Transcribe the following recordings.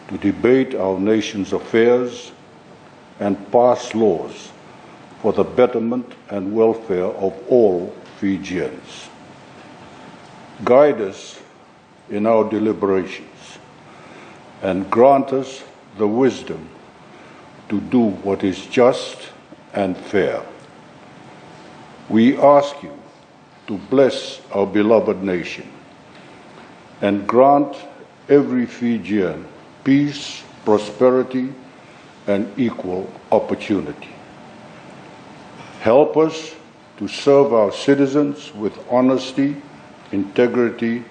to debate our nation's affairs and pass laws for the betterment and welfare of all Fijians. Guide us in our deliberations and grant us the wisdom to do what is just and fair. We ask you to bless our beloved nation and grant every Fijian peace, prosperity, and equal opportunity. Help us to serve our citizens with honesty, integrity,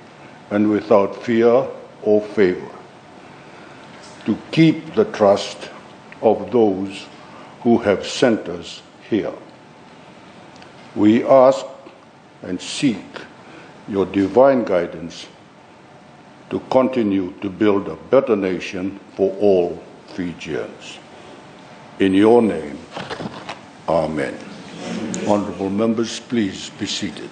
and without fear or favor, to keep the trust of those who have sent us here. We ask and seek your divine guidance to continue to build a better nation for all Fijians. In your name, Amen. Honourable members, please be seated.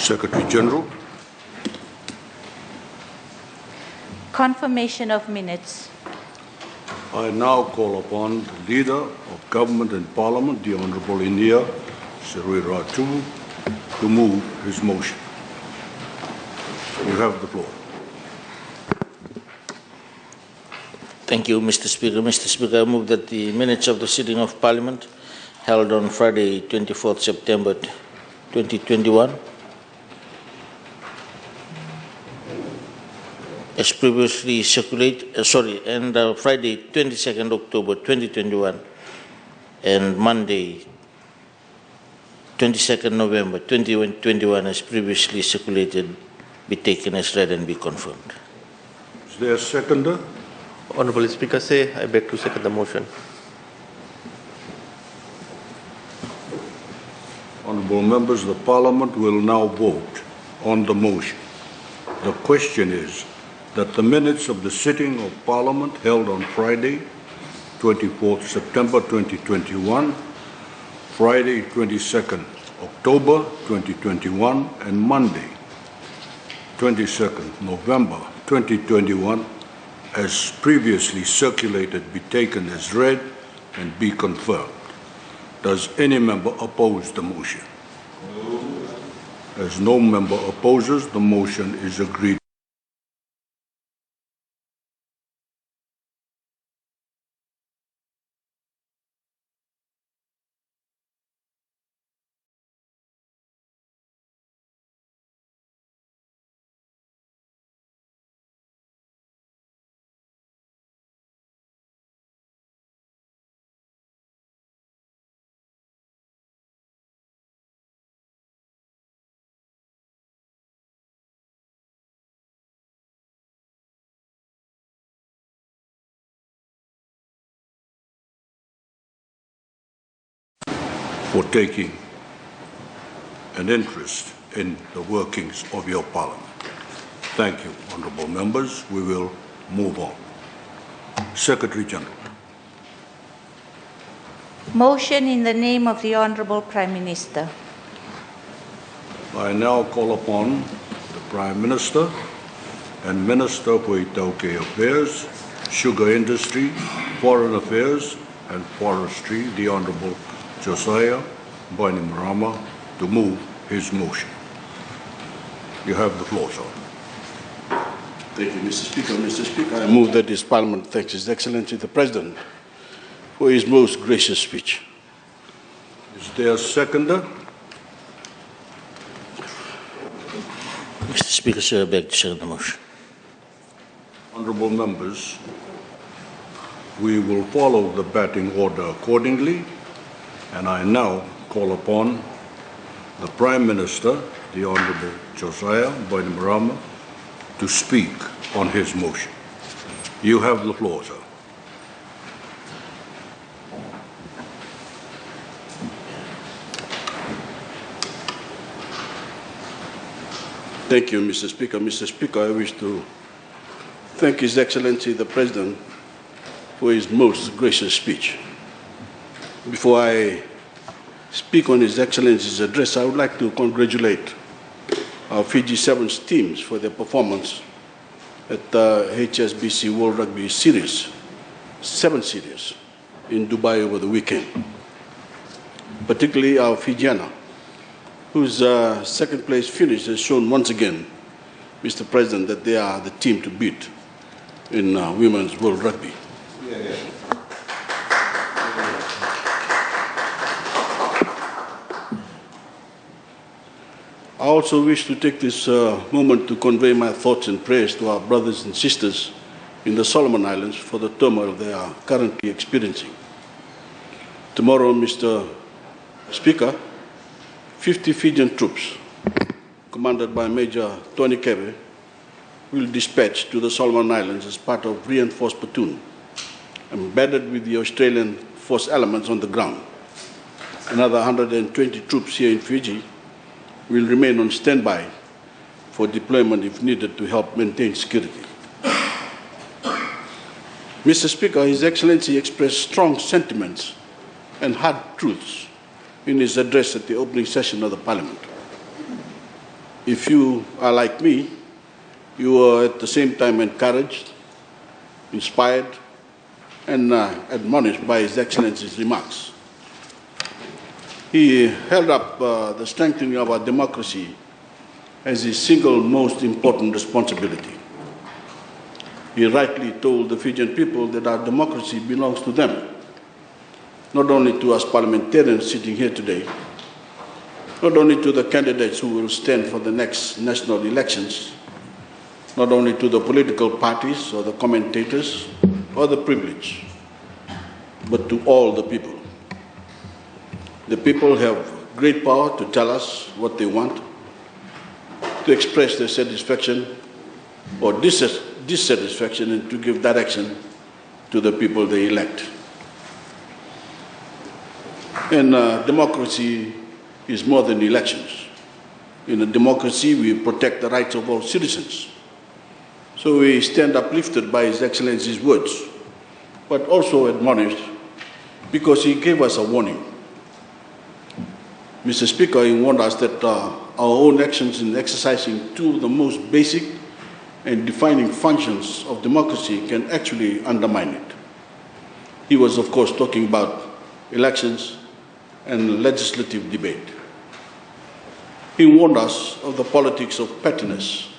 Secretary General. Confirmation of minutes. I now call upon the Leader of Government and Parliament, the Honourable Inia Sriratu, to move his motion. You have the floor. Thank you, Mr. Speaker. Mr. Speaker, I move that the minutes of the sitting of Parliament held on Friday, 24th September 2021, as previously circulated, and Friday, 22nd October 2021, and Monday, 22nd November 2021, as previously circulated, be taken as read and be confirmed. Is there a seconder? Honourable Speaker, I beg to second the motion. Honourable members, the Parliament will now vote on the motion. The question is that the minutes of the sitting of Parliament held on Friday, 24th September 2021, Friday, 22nd October 2021, and Monday, 22nd November 2021, as previously circulated, be taken as read and be confirmed. Does any member oppose the motion? As no member opposes, the motion is agreed. For taking an interest in the workings of your Parliament. Thank you, honourable members. We will move on. Secretary General. Motion in the name of the Honourable Prime Minister. I now call upon the Prime Minister and Minister for Itauke Affairs, Sugar Industry, Foreign Affairs and Forestry, the Honourable Josiah Bainimarama, to move his motion. You have the floor, sir. Thank you, Mr. Speaker. Mr. Speaker, I move that this Parliament thanks His Excellency the President for his most gracious speech. Is there a seconder? Mr. Speaker, sir, I beg to second the motion. Honourable members, we will follow the batting order accordingly, and I now call upon the Prime Minister, the Honourable Josiah Bainimarama, to speak on his motion. You have the floor, sir. Thank you, Mr. Speaker. Mr. Speaker, I wish to thank His Excellency the President for his most gracious speech. Before I speak on His Excellency's address, I would like to congratulate our Fiji Sevens teams for their performance at the HSBC World Rugby Series, 7th Series, in Dubai over the weekend. Particularly our Fijiana, whose second place finish has shown once again, Mr. President, that they are the team to beat in women's World Rugby. I also wish to take this moment to convey my thoughts and prayers to our brothers and sisters in the Solomon Islands for the turmoil they are currently experiencing. Tomorrow, Mr. Speaker, 50 Fijian troops, commanded by Major Tony Kebe, will dispatch to the Solomon Islands as part of reinforced platoon, embedded with the Australian force elements on the ground. Another 120 troops here in Fiji will remain on standby for deployment if needed to help maintain security. Mr. Speaker, His Excellency expressed strong sentiments and hard truths in his address at the opening session of the Parliament. If you are like me, you are at the same time encouraged, inspired, and admonished by His Excellency's remarks. He held up the strengthening of our democracy as his single most important responsibility. He rightly told the Fijian people that our democracy belongs to them, not only to us parliamentarians sitting here today, not only to the candidates who will stand for the next national elections, not only to the political parties or the commentators or the privileged, but to all the people. The people have great power to tell us what they want, to express their satisfaction or dissatisfaction, and to give direction to the people they elect. And democracy is more than elections. In a democracy, we protect the rights of all citizens. So we stand uplifted by His Excellency's words, but also admonished because he gave us a warning. Mr. Speaker, he warned us that our own actions in exercising two of the most basic and defining functions of democracy can actually undermine it. He was, of course, talking about elections and legislative debate. He warned us of the politics of pettiness,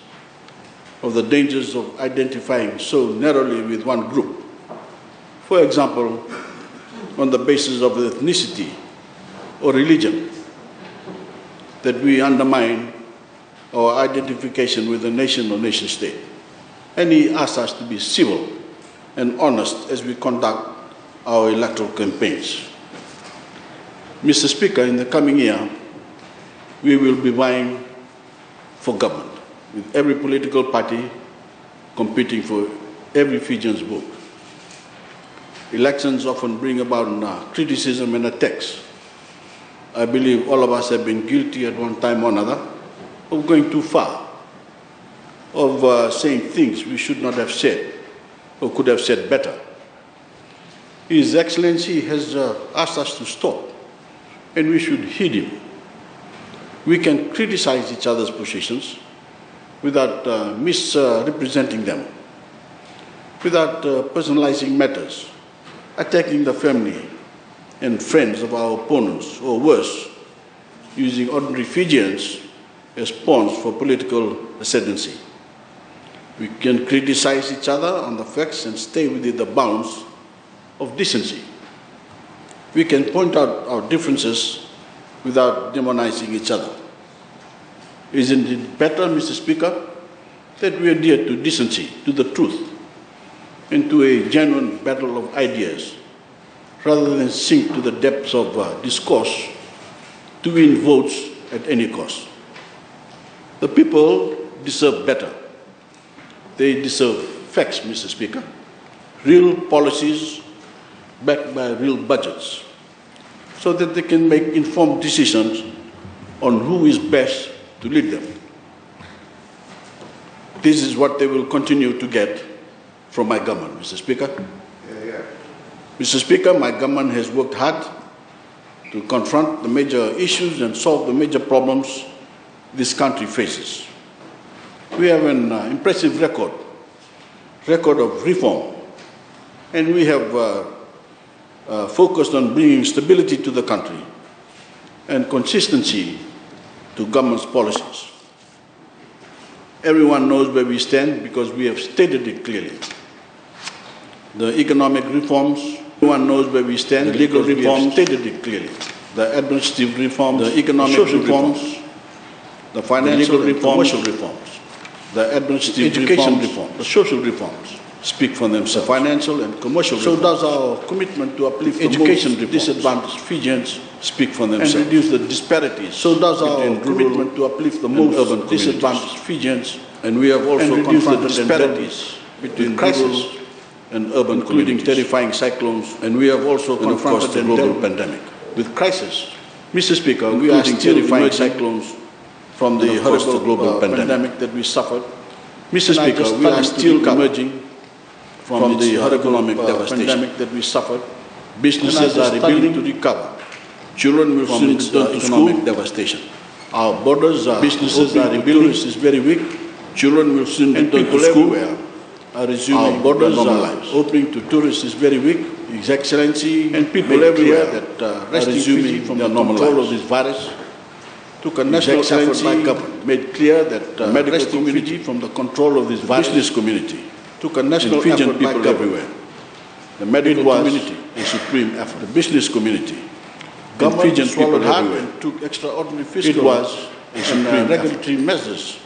of the dangers of identifying so narrowly with one group. For example, on the basis of ethnicity or religion, that we undermine our identification with a nation or nation state. And he asked us to be civil and honest as we conduct our electoral campaigns. Mr. Speaker, in the coming year, we will be vying for government, with every political party competing for every Fijian's vote. Elections often bring about criticism and attacks. I believe all of us have been guilty at one time or another of going too far, of saying things we should not have said or could have said better. His Excellency has asked us to stop, and we should heed him. We can criticize each other's positions without misrepresenting them, without personalizing matters, attacking the family and friends of our opponents, or worse, using ordinary Fijians as pawns for political ascendancy. We can criticize each other on the facts and stay within the bounds of decency. We can point out our differences without demonizing each other. Isn't it better, Mr. Speaker, that we adhere to decency, to the truth, and to a genuine battle of ideas, rather than sink to the depths of discourse to win votes at any cost? The people deserve better. They deserve facts, Mr. Speaker. Real policies backed by real budgets, so that they can make informed decisions on who is best to lead them. This is what they will continue to get from my government, Mr. Speaker. Mr. Speaker, my government has worked hard to confront the major issues and solve the major problems this country faces. We have an impressive record of reform, and we have focused on bringing stability to the country and consistency to government's policies. Everyone knows where we stand because we have stated it clearly. The economic reforms, everyone knows where we stand. The legal reforms, stated it clearly. The administrative reforms, the economic reforms, the financial reforms, commercial reforms, the administrative education reforms, the social reforms speak for themselves. The financial and commercial reforms. So does our commitment to uplift education reforms, disadvantaged Fijians speak for themselves and reduce the disparities. So does our commitment to uplift the most urban disadvantaged Fijians, and we have also confronted the disparities between crisis and urban, including terrifying cyclones, and we have also confronted the global pandemic. With crisis, Mr. Speaker, we are still terrifying cyclones from the horrible global pandemic that we suffered. Mr. Speaker, we are still emerging from the horrible pandemic that we suffered. Businesses are rebuilding to recover. Children will soon return to school. Devastation. Our borders are businesses are rebuilding is very weak. Children will soon return to school. Are resuming. Our borders are opening to tourists is very weak. His Excellency and people everywhere that are resuming from the control of this virus. Took a national effort by government, made clear that medical community from the control of this virus. Business community took a national effort by people everywhere. The medical community, a supreme effort. The business community, government swallowed hard and took extraordinary fiscal and regulatory measures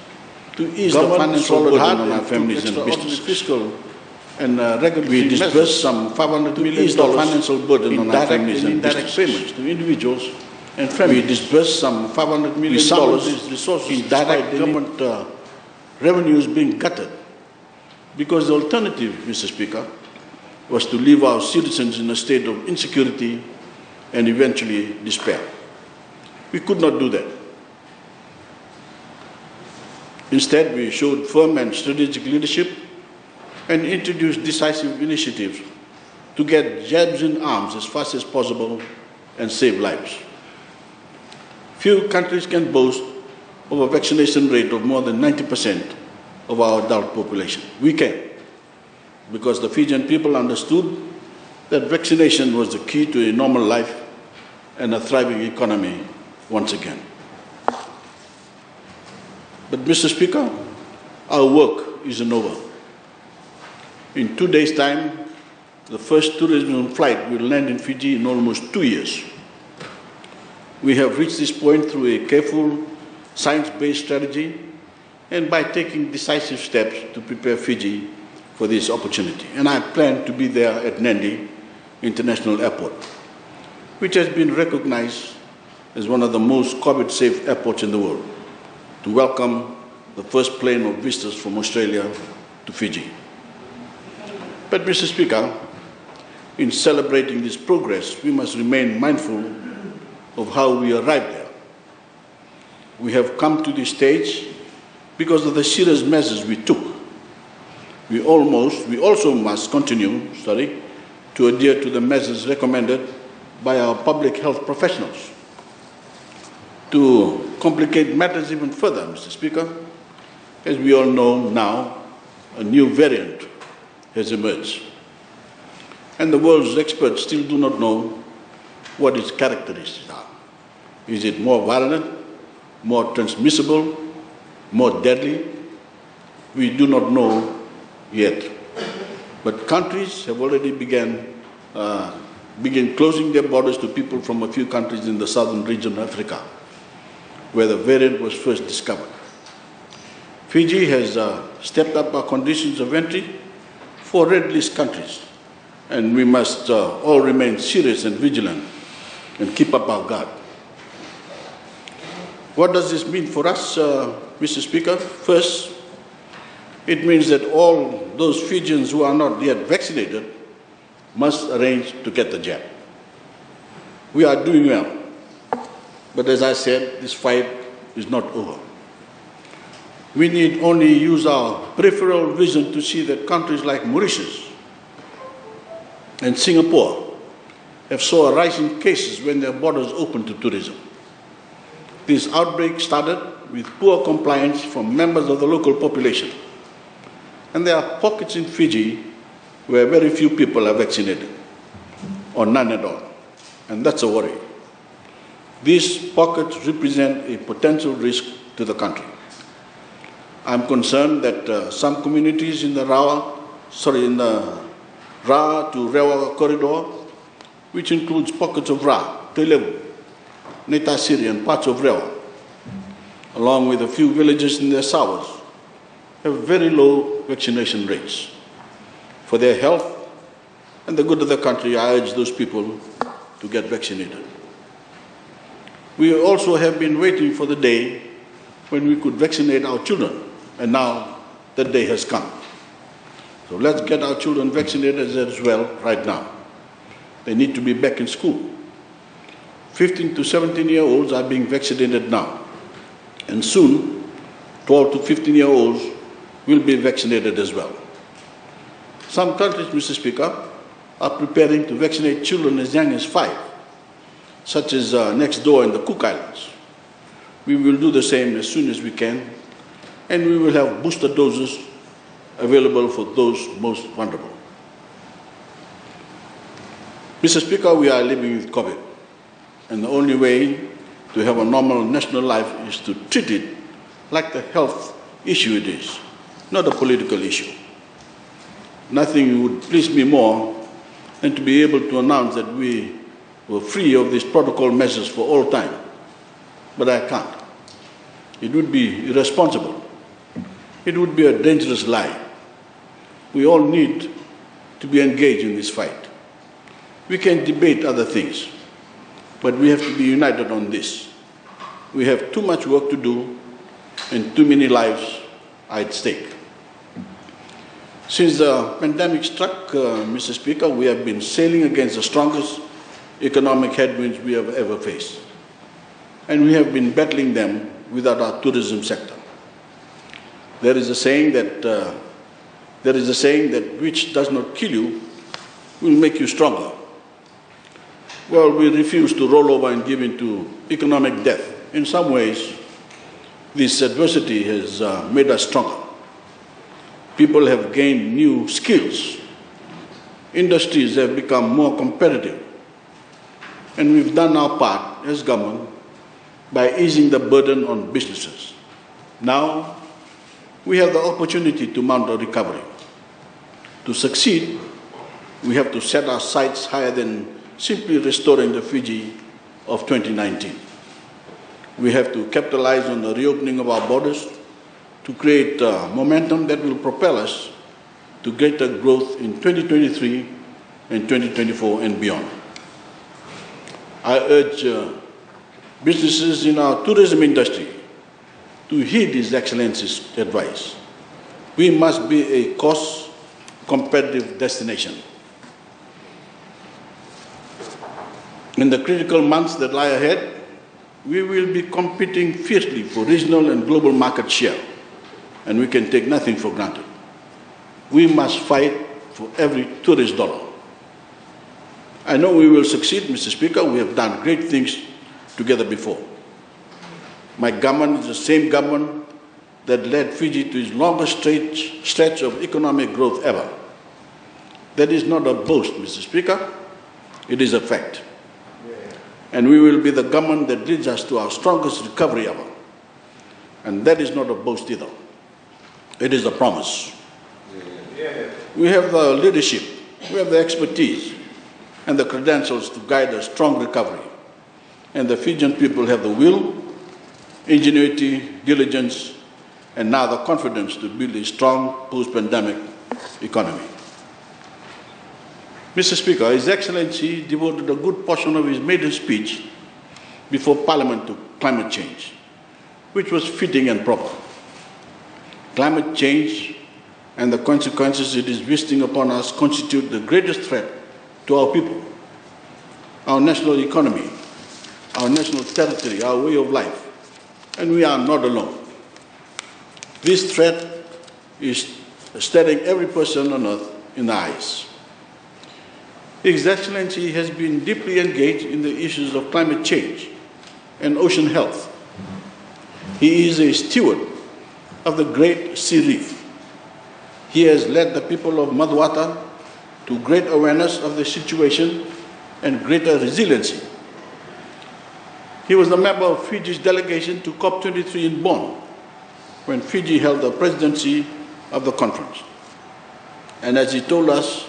to ease the financial burden on our families and businesses. Fiscal and regulatory we disbursed some $500 million financial burden on our families and direct payments to individuals and families. We disbursed some $500 million resources in direct government revenues being gutted, because the alternative, Mr. Speaker, was to leave our citizens in a state of insecurity and eventually despair. We could not do that. Instead, we showed firm and strategic leadership and introduced decisive initiatives to get jabs in arms as fast as possible and save lives. Few countries can boast of a vaccination rate of more than 90% of our adult population. We can, because the Fijian people understood that vaccination was the key to a normal life and a thriving economy once again. But, Mr. Speaker, our work isn't over. In 2 days' time, the first tourism flight will land in Fiji in almost 2 years. We have reached this point through a careful, science-based strategy and by taking decisive steps to prepare Fiji for this opportunity. And I plan to be there at Nandi International Airport, which has been recognized as one of the most COVID-safe airports in the world, to welcome the first plane of visitors from Australia to Fiji. But, Mr. Speaker, in celebrating this progress, we must remain mindful of how we arrived there. We have come to this stage because of the serious measures we took. We also must continue, to adhere to the measures recommended by our public health professionals. To complicate matters even further, Mr. Speaker, as we all know now, a new variant has emerged. And the world's experts still do not know what its characteristics are. Is it more virulent, more transmissible, more deadly? We do not know yet. But countries have already begun closing their borders to people from a few countries in the southern region of Africa, where the variant was first discovered. Fiji has stepped up our conditions of entry for red list countries, and we must all remain serious and vigilant and keep up our guard. What does this mean for us, Mr. Speaker? First, it means that all those Fijians who are not yet vaccinated must arrange to get the jab. We are doing well. But as I said, this fight is not over. We need only use our peripheral vision to see that countries like Mauritius and Singapore have saw a rise in cases when their borders opened to tourism. This outbreak started with poor compliance from members of the local population. And there are pockets in Fiji where very few people are vaccinated, or none at all. And that's a worry. These pockets represent a potential risk to the country. I'm concerned that some communities in the Ra to Rewa corridor, which includes pockets of Ra, Telebu, Netasiri, and parts of Rewa, along with a few villages in their Sawas, have very low vaccination rates. For their health and the good of the country, I urge those people to get vaccinated. We also have been waiting for the day when we could vaccinate our children, and now that day has come. So let's get our children vaccinated as well right now. They need to be back in school. 15 to 17-year-olds are being vaccinated now, and soon 12 to 15-year-olds will be vaccinated as well. Some countries, Mr. Speaker, are preparing to vaccinate children as young as 5, such as next door in the Cook Islands. We will do the same as soon as we can, and we will have booster doses available for those most vulnerable. Mr. Speaker, we are living with COVID, and the only way to have a normal national life is to treat it like the health issue it is, not a political issue. Nothing would please me more than to be able to announce that we were free of these protocol measures for all time. But I can't. It would be irresponsible. It would be a dangerous lie. We all need to be engaged in this fight. We can debate other things, but we have to be united on this. We have too much work to do and too many lives are at stake. Since the pandemic struck, Mr. Speaker, we have been sailing against the strongest economic headwinds we have ever faced. And we have been battling them without our tourism sector. There is a saying that which does not kill you will make you stronger. Well, we refuse to roll over and give in to economic death. In some ways, this adversity has made us stronger. People have gained new skills. Industries have become more competitive. And we've done our part as government by easing the burden on businesses. Now, we have the opportunity to mount a recovery. To succeed, we have to set our sights higher than simply restoring the Fiji of 2019. We have to capitalize on the reopening of our borders to create momentum that will propel us to greater growth in 2023 and 2024 and beyond. I urge businesses in our tourism industry to heed His Excellency's advice. We must be a cost-competitive destination. In the critical months that lie ahead, we will be competing fiercely for regional and global market share, and we can take nothing for granted. We must fight for every tourist dollar. I know we will succeed, Mr. Speaker. We have done great things together before. My government is the same government that led Fiji to its longest stretch of economic growth ever. That is not a boast, Mr. Speaker. It is a fact. And we will be the government that leads us to our strongest recovery ever. And that is not a boast either. It is a promise. We have the leadership, we have the expertise, and the credentials to guide a strong recovery. And the Fijian people have the will, ingenuity, diligence, and now the confidence to build a strong post-pandemic economy. Mr. Speaker, His Excellency devoted a good portion of his maiden speech before Parliament to climate change, which was fitting and proper. Climate change and the consequences it is visiting upon us constitute the greatest threat to our people, our national economy, our national territory, our way of life, and we are not alone. This threat is staring every person on earth in the eyes. His Excellency has been deeply engaged in the issues of climate change and ocean health. He is a steward of the Great Sea Reef. He has led the people of Madwata to great awareness of the situation and greater resiliency. He was a member of Fiji's delegation to COP23 in Bonn, when Fiji held the presidency of the conference. And as he told us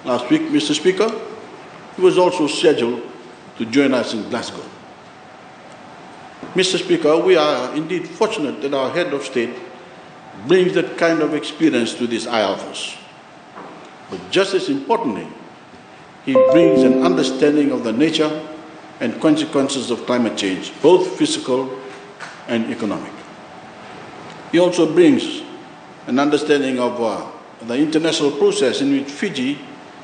last week, Mr. Speaker, he was also scheduled to join us in Glasgow. Mr. Speaker, we are indeed fortunate that our head of state brings that kind of experience to this high office. But just as importantly, he brings an understanding of the nature and consequences of climate change, both physical and economic. He also brings an understanding of the international process in which Fiji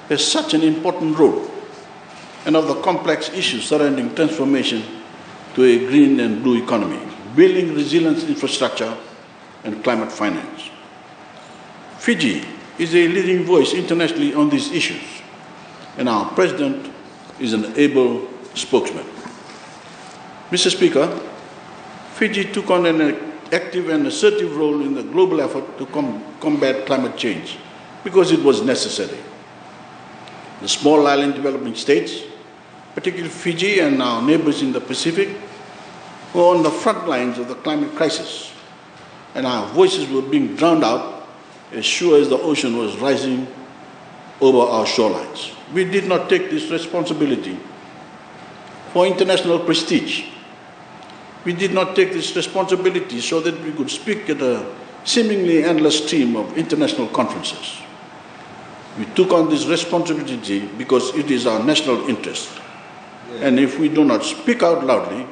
has such an important role, and of the complex issues surrounding transformation to a green and blue economy, building resilient infrastructure and climate finance. Fiji is a leading voice internationally on these issues, and our President is an able spokesman. Mr. Speaker, Fiji took on an active and assertive role in the global effort to combat climate change because it was necessary. The small island developing states, particularly Fiji and our neighbors in the Pacific, were on the front lines of the climate crisis, and our voices were being drowned out as sure as the ocean was rising over our shorelines. We did not take this responsibility for international prestige. We did not take this responsibility so that we could speak at a seemingly endless stream of international conferences. We took on this responsibility because it is our national interest. And if we do not speak out loudly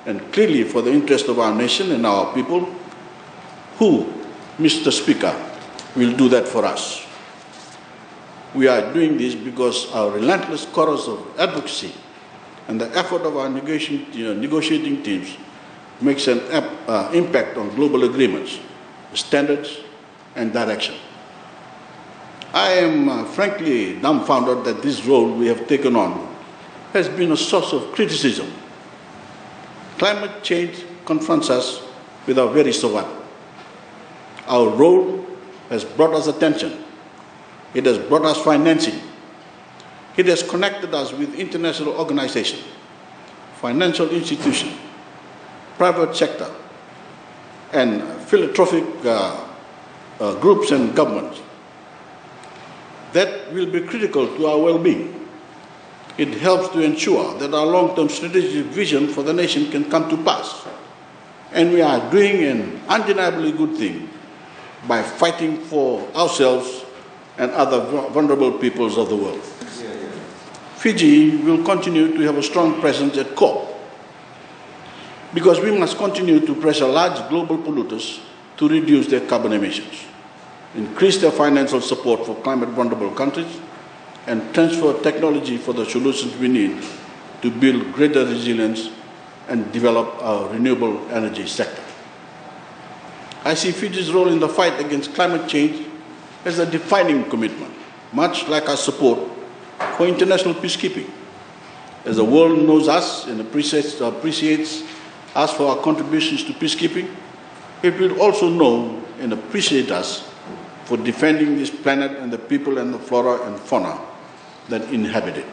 and clearly for the interest of our nation and our people, who, Mr. Speaker, will do that for us? We are doing this because our relentless chorus of advocacy and the effort of our negotiating teams makes an impact on global agreements, standards, and direction. I am frankly dumbfounded that this role we have taken on has been a source of criticism. Climate change confronts us with our very survival. Our role has brought us attention. It has brought us financing. It has connected us with international organizations, financial institutions, private sector, and philanthropic groups and governments. That will be critical to our well-being. It helps to ensure that our long-term strategic vision for the nation can come to pass. And we are doing an undeniably good thing by fighting for ourselves and other vulnerable peoples of the world. Fiji will continue to have a strong presence at COP because we must continue to pressure large global polluters to reduce their carbon emissions, increase their financial support for climate vulnerable countries, and transfer technology for the solutions we need to build greater resilience and develop our renewable energy sector. I see Fiji's role in the fight against climate change as a defining commitment, much like our support for international peacekeeping. As the world knows us and appreciates us for our contributions to peacekeeping, it will also know and appreciate us for defending this planet and the people and the flora and fauna that inhabit it.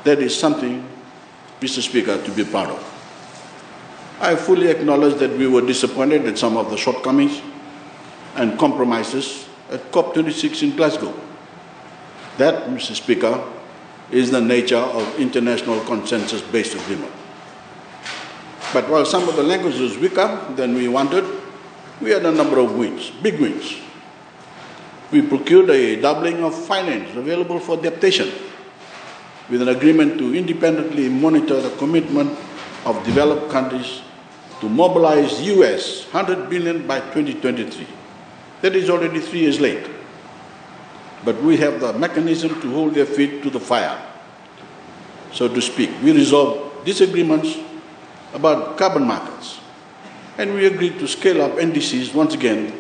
That is something, Mr. Speaker, to be proud of. I fully acknowledge that we were disappointed at some of the shortcomings and compromises at COP26 in Glasgow. That, Mr. Speaker, is the nature of international consensus-based agreement. But while some of the language was weaker than we wanted, we had a number of wins, big wins. We procured a doubling of finance available for adaptation with an agreement to independently monitor the commitment of developed countries to mobilize US $100 billion by 2023 That is already 3 years late. But we have the mechanism to hold their feet to the fire, so to speak. We resolved disagreements about carbon markets, and we agreed to scale up NDCs once again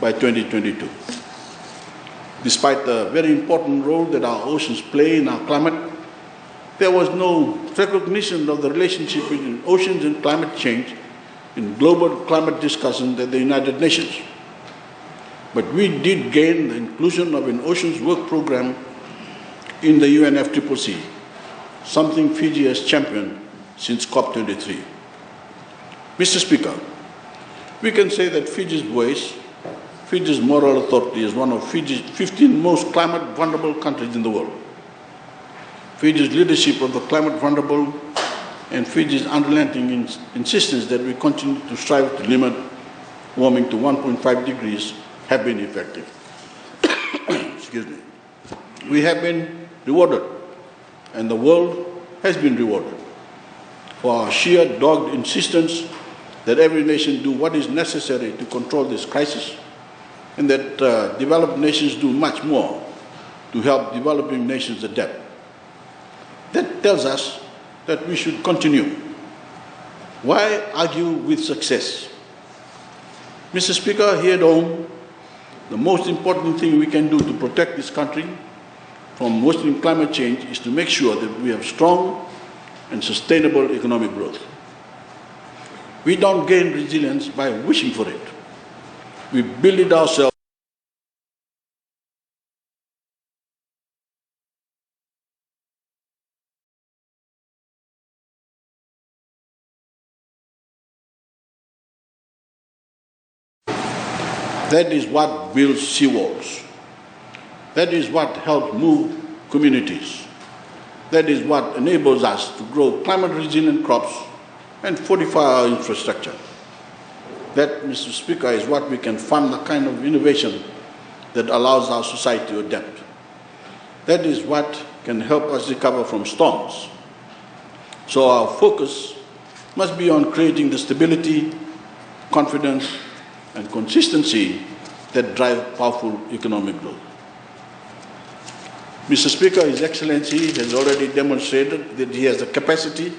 by 2022. Despite the very important role that our oceans play in our climate, there was no recognition of the relationship between oceans and climate change in global climate discussions at the United Nations. But we did gain the inclusion of an oceans work program in the UNFCCC, something Fiji has championed since COP23. Mr. Speaker, we can say that Fiji's voice, Fiji's moral authority, is one of Fiji's 15 most climate vulnerable countries in the world. Fiji's leadership of the climate vulnerable and Fiji's unrelenting insistence that we continue to strive to limit warming to 1.5 degrees have been effective. Excuse me. We have been rewarded, and the world has been rewarded, for our sheer dogged insistence that every nation do what is necessary to control this crisis, and that developed nations do much more to help developing nations adapt. That tells us that we should continue. Why argue with success? Mr. Speaker, here at home, the most important thing we can do to protect this country from worsening climate change is to make sure that we have strong and sustainable economic growth. We don't gain resilience by wishing for it. We build it ourselves. That is what builds seawalls. That is what helps move communities. That is what enables us to grow climate-resilient crops and fortify our infrastructure. That, Mr. Speaker, is what we can fund the kind of innovation that allows our society to adapt. That is what can help us recover from storms. So our focus must be on creating the stability, confidence, and consistency that drive powerful economic growth. Mr. Speaker, His Excellency has already demonstrated that he has the capacity